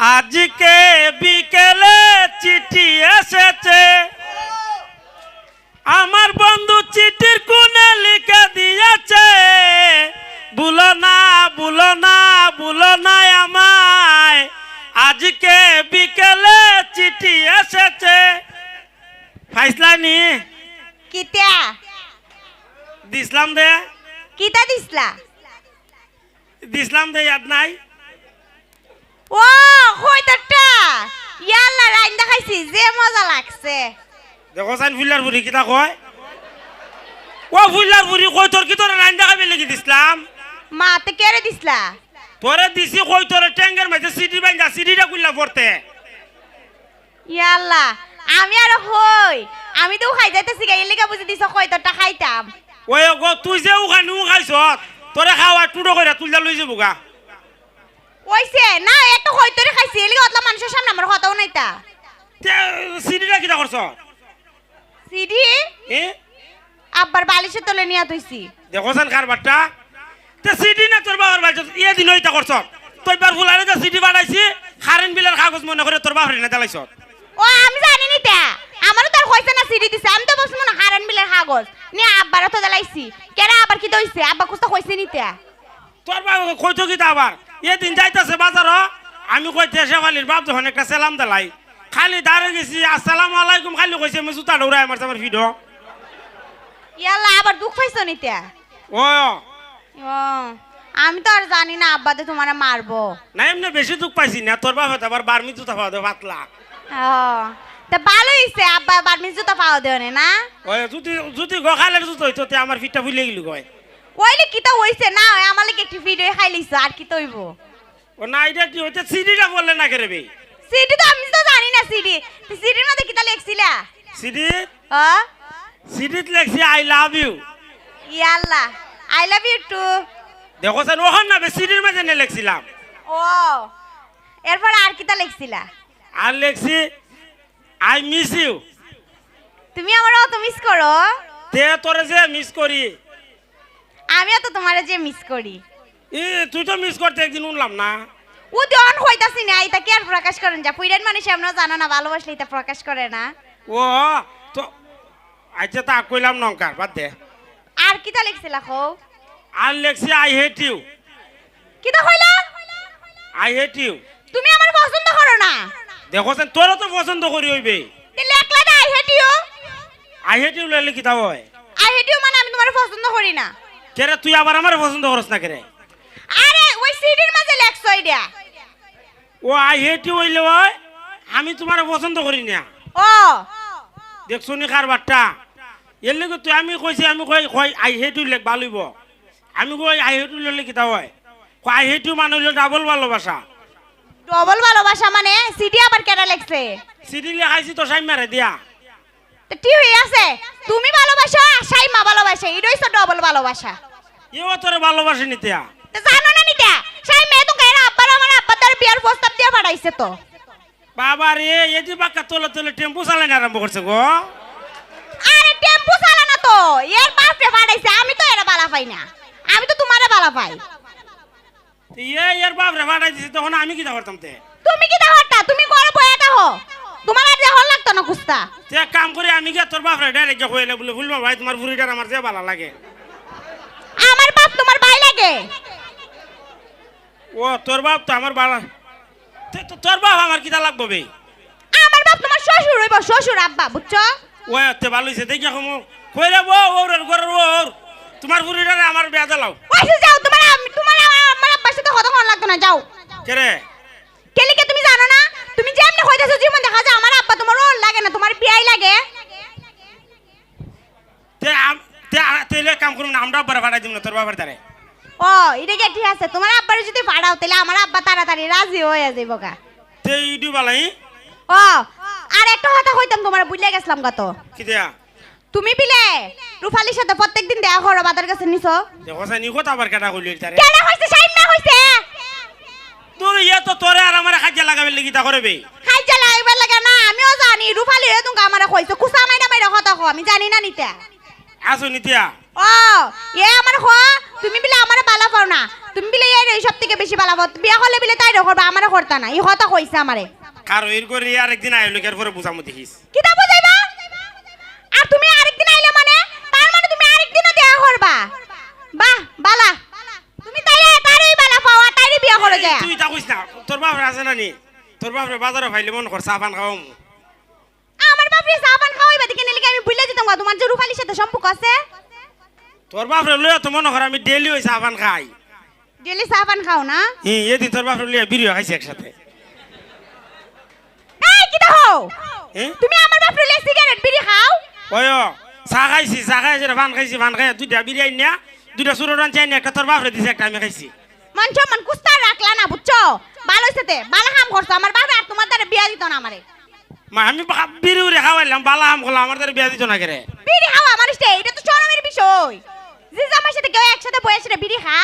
আজকে বিকেলে চিঠি এসেছে আমার বন্ধু চিঠির কোণে লিখে দিয়েছে ভুলো না ভুলো না ভুলো না আমায় আজকে বিকেলে চিঠি এসেছে ফাইসলানি কিতা দিসলাম দে কিতা দিসলা দিসলাম দে ইয়াদ নাই ও হইতাটা ইয়াল্লা রাইন দেখাইছি যে মজা লাগছে দেখো সাইন ফুলার বুড়ি কিতা কয় ও ফুলার বুড়ি কই তোর কি তোর রাইন দেখাবে লাগি দিসলাম মাতে কেড়ে দিসলা তোরে দিছি কই তোরে ট্যাঙ্গের মাঝে সিডি বাইন্দা সিডিটা কুইলা পড়তে ইয়াল্লা আমি আর হই আমি তো খাই যাইতেছি গাই লেগা বুঝি দিছ কয়টা খাইতাম ওই গো তুই যে উখানি উখাইছ তোরে খাওয়া টুডো কইরা তুললা লই যাবো গা ওইছে না এত হইতরে খাইছি এলিগা অতলা মানুষের সামনে আমার কথাও নাইতা সিডিটা কিটা করছ সিডি এ আব্বার বালিশে তলে নিয়া তুইছি দেখোছেন কারবারটা তে সিডি না তোর বাবার বাড়ি ইয়ে দিন ওইটা করছ তুই বার ফুলারে যে সিডি বানাইছি কারেন্ট বিলের কাগজ মনে করে তোর বাবার না দেলাইছ ও আমি জানি নি তা আমারও তার কইছে না সিডি দিছে আমি তো বলছি মনে হারান বিলের কাগজ নি আব্বার তো দেলাইছি কেরা আবার কি দইছে আব্বা কুস্তা কইছে নি তা তোর বাবা কইতো কি আবার এ দিন যাইতাছে বাজার আমি কইতে শেফালির বাপ যখন একটা সালাম দেলাই খালি দাঁড়ে গেছি আসসালামু আলাইকুম খালি কইছে আমি জুতা দৌড়াই আমার আমার ভিডিও ইয়াল্লা আবার দুঃখ পাইছো নি তা ও ও আমি তো আর জানি না আব্বা তো তোমারে মারবো না এমনি বেশি দুঃখ পাইছি না তোর বাবা তো আবার বার্মি জুতা পাওয়া দেয় পাতলা ও তা ভালো হইছে আব্বা বারমিজ জুতা পাও দেওনে না ওই যদি যদি গখালের জুতো হইতো তে আমার ফিটটা ভুলে গেলি কয় ওইলে কি তো হইছে না আমার লাগে একটি ভিডিও খাই লিছো আর কি তইব ও না এটা কি হইতে সিডিটা বললে না করে বে সিডি তো আমি তো জানি না সিডি সিডির মধ্যে কিতা লেখছিলা সিডি ও সিডিত লেখছি আই লাভ ইউ ইয়াল্লা আই লাভ ইউ টু দেখো স্যার ওখান না সিডির মাঝে নে লেখছিলাম ও এরপর আর কিতা লেখছিলা আর লেখছি আই মিস ইউ তুমি আমারও তো মিস করো তে তোরে যে মিস করি আমিও তো তোমারে যে মিস করি ই তুই তো মিস করতে একদিন উনলাম না ও দেওয়ান হইতাছি না এটা কি আর প্রকাশ করেন যা পুইরান মানুষ আমরা জানো না ভালোবাসলে এটা প্রকাশ করে না ও তো আচ্ছা তা কইলাম নঙ্কার বাদ দে আর কিতা লিখছিলা খো আর লেখছি আই হেট ইউ কিতা কইলা আই হেট ইউ তুমি আমার পছন্দ করো না দেখো স্যার তোরা তো পছন্দ করি হইবে তে লেখলা না I hate you I hate you লেখলে কি তা হয় আই হেট ইউ মানে আমি তোমার পছন্দ করি না কেরে তুই আবার আমার পছন্দ করছ না কেরে আরে ওই সিডির মাঝে লেখছো এটা ও আই হেট ইউ হইলে হয় আমি তোমার পছন্দ করি না ও দেখছো নি কারবারটা এর লেগে তুই আমি কইছি আমি কই কই আই হেট ইউ লেখ ভালোইব আমি কই আই হেট ইউ লেখলে কি তা হয় আই হেট ইউ মানে হইলো ডাবল ভালোবাসা ডবল ভালোবাসা মানে সিডি আবার কেডা লেখছে সিডি লেখাইছি তো সাই মারে দিয়া তো ঠিক হই আছে তুমি ভালোবাসো সাইমা ভালোবাসে এটাই তো ডবল ভালোবাসা এও তোরে ভালোবাসে নিতিয়া তো জানো না নিতা সাইমা তো কেরা আব্বার আমার আব্বা তার বিয়ার প্রস্তাব দিয়া পাঠাইছে তো বাবা রে এদি বাক্কা তোলে তোলে টেম্পু চালানো আরম্ভ করছে গো আরে টেম্পু চালানো তো এর বাপরে পাঠাইছে আমি তো এরা বালা পাই না আমি তো তোমারে বালা পাই এর বাপ রে ফাটাই দিছি তখন আমি কি করতাম তে তুমি কি দাওয়াটা তুমি ঘরে বয়াটা হো তোমার আর দেহ লাগতো না কুস্তা তে কাম করে আমি গিয়ে তোর বাপ রে ডাইরেক্ট কইলে বলে ফুলবা ভাই তোমার বুড়িটার আমার যে ভালো লাগে আমার বাপ তোমার ভাই লাগে ও তোর বাপ তো আমার ভালো তোর বাপ আমার কিটা লাগবে বে আমার বাপ তোমার শ্বশুর হইব শ্বশুর আব্বা বুঝছো ও তে ভালো হইছে দেখি এখন কইরে বো ওর ঘরের ওর তোমার বুড়িটারে আমার বিয়া দিলাও ওইসে যাও তোমার আমার আব্বার সাথে কথা কোন লাগতো না যাও কেরে কেলিকে তুমি জানো না তুমি যেমনি কইতাছো জীবন দেখা যায় আমার আব্বা তোমার ওর লাগে না তোমার বিয়াই লাগে তেলে কাম করুন আমরা আব্বারে ফাটাই দিব না তোর বাবার দ্বারে ও এটা কি ঠিক আছে তোমার আব্বারে যদি ফাড়াও তাহলে আমার আব্বা তাড়াতাড়ি রাজি হয়ে যাইব গা তে ইডু বালাই ও আর একটা কথা কইতাম তোমার বুঝলে গেছলাম কত কি দেয়া তুমি বিলে রুফালির সাথে প্রত্যেকদিন দেখা করো বাতার কাছে নিছো দেখো সানি কথা আবার কাটা কইলি তারে কেডা হইছে সাইমা হইছে তোর ইয়া তো তোরে আর আমার কাজে লাগাবে লাগি তা করবে খাইজা লাগবে লাগে না আমিও জানি রুফালি রে তুমি আমারে কইছো কুসা মাইরা মাইরা কথা কো আমি জানি না নিতে আসো নিতিয়া ও এ আমার হ তুমি বিলে আমারে বালা পাও না তুমি বিলে এই সব থেকে বেশি বালা পাও বিয়া করলে বিলে তাই করবা আমারে করতা না এই কথা কইছে আমারে কার এর করে আরেকদিন আইলো কের পরে বুঝামু দেখিস কিটা বুঝাইবা আর তুমি আরেকদিন আইলে মানে তার মানে তুমি আরেকদিনও দেয়া করবা বাহ বালা তুমি তাইলে তারই বালা পাও আর তারই বিয়া করে যায় তুই তা কইছ না তোর বাপ আছে না নি তোর বাপরে বাজারে ফাইলে মন কর চা পান খাওয়াম আমার বাপরে চা পান খাওয়াইবা দেখে নিলে আমি ভুলে যেতাম গা তোমার যে রূপালীর সাথে সম্পর্ক আছে তোর বাপরে লইয়া তো মনে কর আমি ডেইলি ওই চা পান খাই ডেলি চা পান খাও না এদিন তোর বাপরে লইয়া বিরিও খাইছি একসাথে এই কি দাও তুমি আমার বাপরে লইয়া সিগারেট বিড়ি খাও ওই চা খাইছি পান খাই দুইটা বিরিয়ানি না দুইটা সুররান চাই না একটা তোর বাপরে দিছে একটা আমি খাইছি মান কুস্তা রাখলা না বুঝছো ভালো হইছে ভালো কাম করছো আমার বাবা আর তোমার দ্বারা বিয়া দিত না আমারে মা আমি বিড়ি উড়ে খাওয়াইলাম বালা আম খোলা আমার দ্বারা বিয়া দিত না কেরে বিড়ি খাও আমার ইচ্ছে এটা তো শরমের বিষয় যে আমার সাথে কেউ একসাথে বসে বিড়ি খা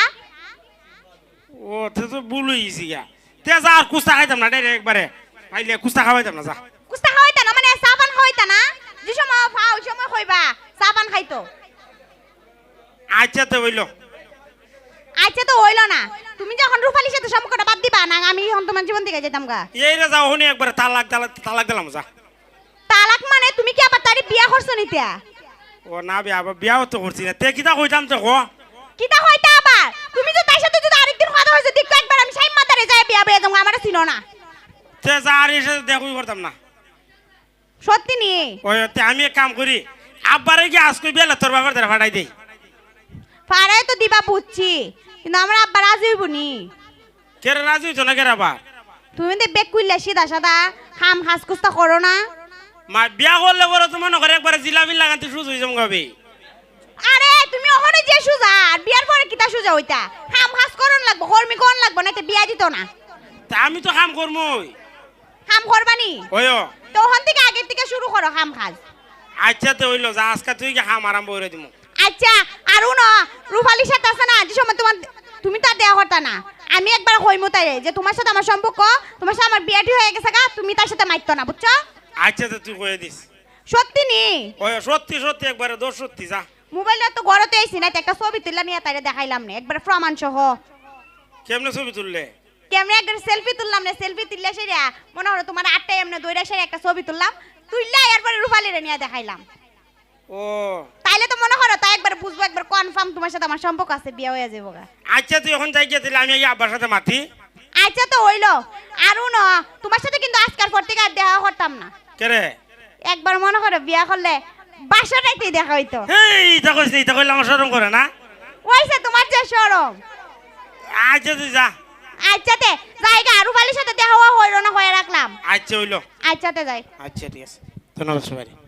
ও তে তো ভুল হইছি গা তে যা আর কুস্তা খাইতাম না ডাইরেক্ট একবারে পাইলে কুস্তা খাওয়াইতাম না যা কুস্তা খাওয়াইতা না মানে চা পান খাওয়াইতা না যে সময় খাও ওই সময় কইবা চা পান খাইতো আচ্ছা তো হইলো আচ্ছা তো হইলো না তুমি যখন রূপালীর সাথে সম্পর্কটা বাদ দিবা না আমি এখন তোমার জীবন থেকে যেতাম গা এই রে যাও হনি একবারে তালাক দিলাম যা তালাক মানে তুমি কি আবার তারি বিয়া করছো নিতে ও না বিয়াও তো করছি না তে কিতা কইতাম তো কো কিটা হইতা আবার তুমি তো তার সাথে যদি আরেকদিন কথা হইছে দেখো একবার আমি সাইম মাতারে যাই বিয়া বিয়া যাবো আমারে চিনো না তে যা আর এসে দেখুই করতাম না সত্যি নি ওই তে আমি এক কাম করি আব্বারে কি আজ কই বেলা তোর বাবার দ্বারা ফাটাই দেই পারাই তো দিবা বুঝছি কিন্তু আমার আব্বা রাজি হইব নি কেরে রাজি হইতো না কেরে আবার তুমি তো বেক কইলা সিধা সাদা হাম হাস কুস্তা করো না মা বিয়া করলে বড় তো মনে করে একবারে জিলাপি লাগাতে সুজ হই যাম গাবে আরে তুমি ওখানে যে সুজা আর বিয়ার পরে কিটা সুজা হইতা হাম হাস করন লাগবো কর্মী কোন লাগবো না তো বিয়া দিত না তা আমি তো কাম করমই হাম করবানি ওয়ো তো ওখান থেকে আগের থেকে শুরু করো হাম খাস আচ্ছা তো হইলো যা আজকে তুই কি হাম আরম্ভ করে দিমু আচ্ছা আরো না রূপালীর সাথে আছে না যে সময় তোমার তুমি তো আর দেয়া করতা না আমি একবার কইমু তাই যে তোমার সাথে আমার সম্পর্ক তোমার সাথে আমার বিয়াটি হয়ে গেছে গা তুমি তার সাথে মাইতো না বুঝছো আচ্ছা তো তুই কয়ে দিস সত্যি নি ওই সত্যি সত্যি একবারে দোষ সত্যি যা মোবাইলটা তো ঘরতে আইছি না একটা ছবি তুললা নিয়ে তাইরে দেখাইলাম না একবার প্রমাণ সহ কেমনে ছবি তুললে কেমনে একবার সেলফি তুললাম না সেলফি তুললে সেরা মনে হলো তোমার আটটায় এমনি দইরা সেরা একটা ছবি তুললাম তুললা এরপরে রূপালীরে নিয়ে দেখাইলাম ও তাইলে তো মনে করো তাই একবার বুঝবো একবার কনফার্ম তোমার সাথে আমার সম্পর্ক আছে বিয়ে হয়ে যাবো গা আচ্ছা তুই এখন যাই গেছিলি আমি এই আব্বার সাথে মাতি আচ্ছা তো হইলো আরো না তোমার সাথে কিন্তু আজকাল পর থেকে আর দেখা করতাম না কেরে একবার মনে করো বিয়া করলে বাসাটাইতেই দেখা হইতো এই তা কইছ নি তা কইলে আমার শরম করে না ওইসে তোমার যে শরম আচ্ছা তুই যা আচ্ছাতে জায়গা রূপালীর সাথে দেখা হইলো না হয়ে রাখলাম আচ্ছা হইলো আচ্ছাতে যাই আচ্ছা ঠিক আছে ধন্যবাদ সবাই